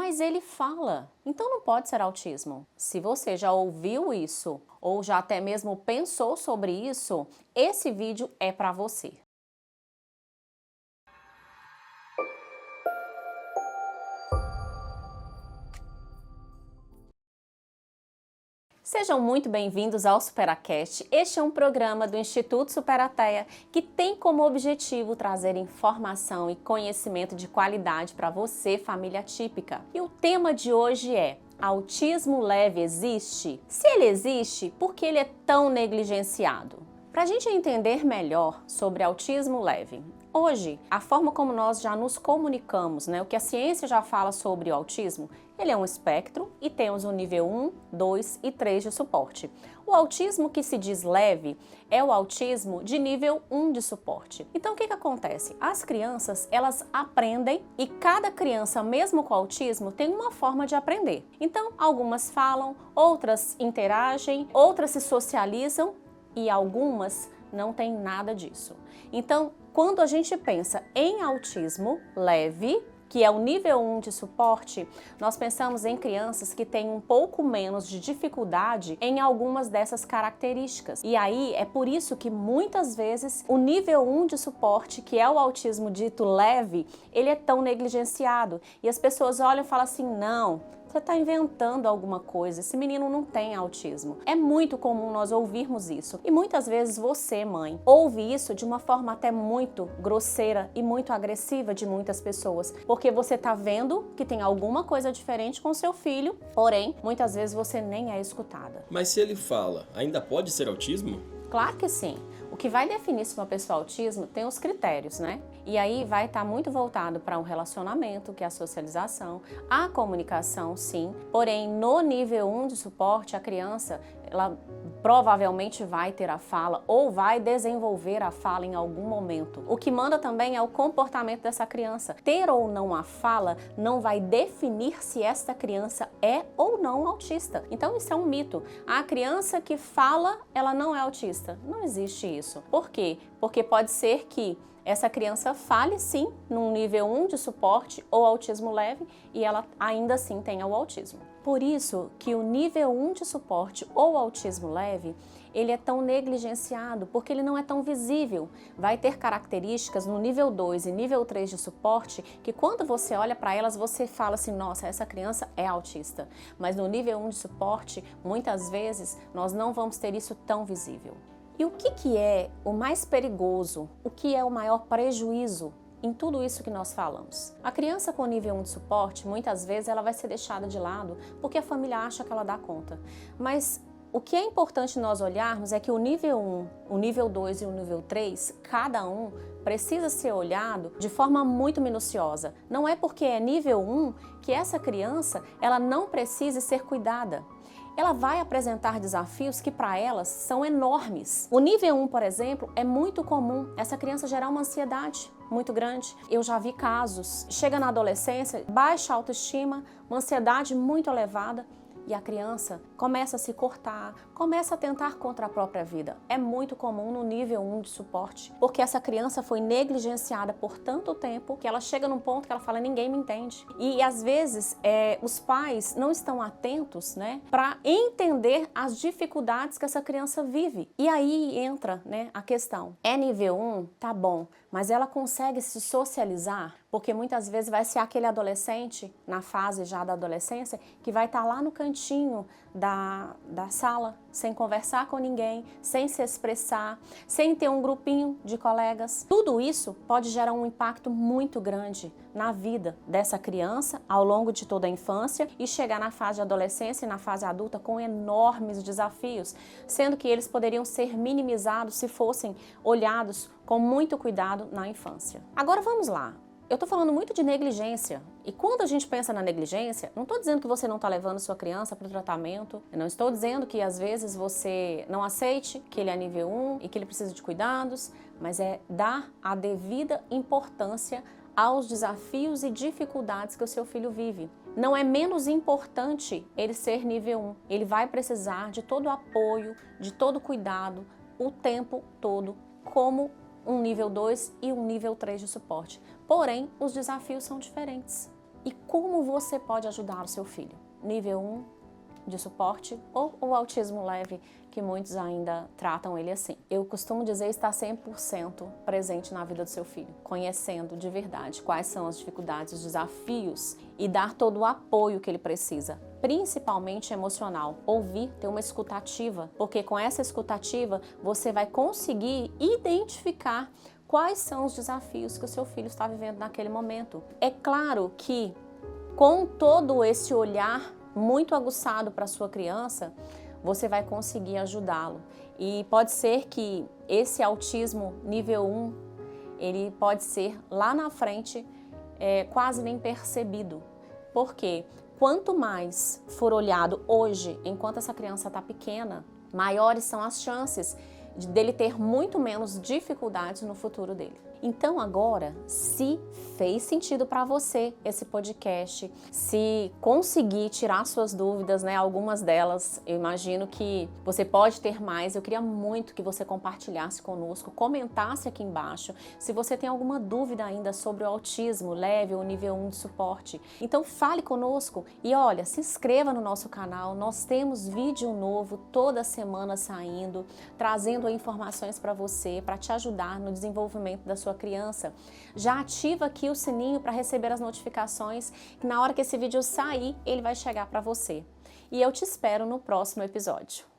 Mas ele fala, então não pode ser autismo. Se você já ouviu isso ou já até mesmo pensou sobre isso, esse vídeo é para você. Sejam muito bem-vindos ao Superacast. Este é um programa do Instituto Superateia que tem como objetivo trazer informação e conhecimento de qualidade para você, família típica. E o tema de hoje é: autismo leve existe? Se ele existe, por que ele é tão negligenciado? Para a gente entender melhor sobre autismo leve, hoje, a forma como nós já nos comunicamos, o que a ciência já fala sobre o autismo, ele é um espectro e temos o nível 1, 2 e 3 de suporte. O autismo que se diz leve é o autismo de nível 1 de suporte. Então o que acontece? As crianças, elas aprendem e cada criança, mesmo com autismo, tem uma forma de aprender. Então algumas falam, outras interagem, outras se socializam e algumas não têm nada disso. Então, quando a gente pensa em autismo leve, que é o nível 1 de suporte, nós pensamos em crianças que têm um pouco menos de dificuldade em algumas dessas características. E aí é por isso que muitas vezes o nível 1 de suporte, que é o autismo dito leve, ele é tão negligenciado. E as pessoas olham e falam assim: não, você está inventando alguma coisa, esse menino não tem autismo. É muito comum nós ouvirmos isso. E muitas vezes você, mãe, ouve isso de uma forma até muito grosseira e muito agressiva de muitas pessoas. Porque você está vendo que tem alguma coisa diferente com seu filho, porém, muitas vezes você nem é escutada. Mas se ele fala, ainda pode ser autismo? Claro que sim. O que vai definir se uma pessoa é autismo tem os critérios, E aí vai estar muito voltado para um relacionamento, que é a socialização, a comunicação, sim. Porém, no nível 1 de suporte, a criança, ela provavelmente vai ter a fala ou vai desenvolver a fala em algum momento. O que manda também é o comportamento dessa criança. Ter ou não a fala não vai definir se esta criança é ou não autista. Então isso é um mito. A criança que fala, ela não é autista. Não existe isso. Por quê? Porque pode ser que essa criança fale sim num nível 1 de suporte ou autismo leve e ela ainda assim tenha o autismo. Por isso que o nível 1 de suporte ou autismo leve, ele é tão negligenciado porque ele não é tão visível. Vai ter características no nível 2 e nível 3 de suporte que quando você olha para elas, você fala assim: nossa, essa criança é autista. Mas no nível 1 de suporte, muitas vezes, nós não vamos ter isso tão visível. E o que é o mais perigoso? O que é o maior prejuízo em tudo isso que nós falamos? A criança com nível 1 de suporte, muitas vezes ela vai ser deixada de lado porque a família acha que ela dá conta. Mas o que é importante nós olharmos é que o nível 1, o nível 2 e o nível 3, cada um precisa ser olhado de forma muito minuciosa. Não é porque é nível 1 que essa criança ela não precise ser cuidada. Ela vai apresentar desafios que para elas são enormes. O nível 1, por exemplo, é muito comum essa criança gerar uma ansiedade muito grande. Eu já vi casos, chega na adolescência, baixa autoestima, uma ansiedade muito elevada, e a criança começa a se cortar, começa a tentar contra a própria vida. É muito comum no nível 1 de suporte, porque essa criança foi negligenciada por tanto tempo que ela chega num ponto que ela fala: ninguém me entende. E às vezes os pais não estão atentos, para entender as dificuldades que essa criança vive. E aí entra, a questão. É nível 1? Tá bom, mas ela consegue se socializar? Porque muitas vezes vai ser aquele adolescente, na fase já da adolescência, que vai estar lá no cantinho da sala, sem conversar com ninguém, sem se expressar, sem ter um grupinho de colegas. Tudo isso pode gerar um impacto muito grande na vida dessa criança ao longo de toda a infância e chegar na fase de adolescência e na fase adulta com enormes desafios, sendo que eles poderiam ser minimizados se fossem olhados com muito cuidado na infância. Agora vamos lá. Eu estou falando muito de negligência. E quando a gente pensa na negligência, não estou dizendo que você não está levando sua criança para o tratamento, eu não estou dizendo que às vezes você não aceite que ele é nível 1 e que ele precisa de cuidados, mas é dar a devida importância aos desafios e dificuldades que o seu filho vive. Não é menos importante ele ser nível 1, ele vai precisar de todo o apoio, de todo o cuidado, o tempo todo, como um nível 2 e um nível 3 de suporte. Porém, os desafios são diferentes. E como você pode ajudar o seu filho? Nível 1 de suporte ou o autismo leve, que muitos ainda tratam ele assim. Eu costumo dizer estar 100% presente na vida do seu filho, conhecendo de verdade quais são as dificuldades, os desafios e dar todo o apoio que ele precisa, principalmente emocional. Ouvir, ter uma escutativa, porque com essa escutativa você vai conseguir identificar quais são os desafios que o seu filho está vivendo naquele momento. É claro que com todo esse olhar muito aguçado para a sua criança, você vai conseguir ajudá-lo. E pode ser que esse autismo nível 1, ele pode ser lá na frente quase nem percebido. Porque quanto mais for olhado hoje, enquanto essa criança está pequena, maiores são as chances dele ter muito menos dificuldades no futuro dele. Então agora, se fez sentido para você esse podcast, se conseguir tirar suas dúvidas, né, algumas delas, eu imagino que você pode ter mais, eu queria muito que você compartilhasse conosco, comentasse aqui embaixo, se você tem alguma dúvida ainda sobre o autismo leve ou nível 1 de suporte. Então fale conosco e olha, se inscreva no nosso canal, nós temos vídeo novo toda semana saindo, trazendo informações para você, para te ajudar no desenvolvimento da sua criança. Já ativa aqui o sininho para receber as notificações, que na hora que esse vídeo sair, ele vai chegar para você. E eu te espero no próximo episódio.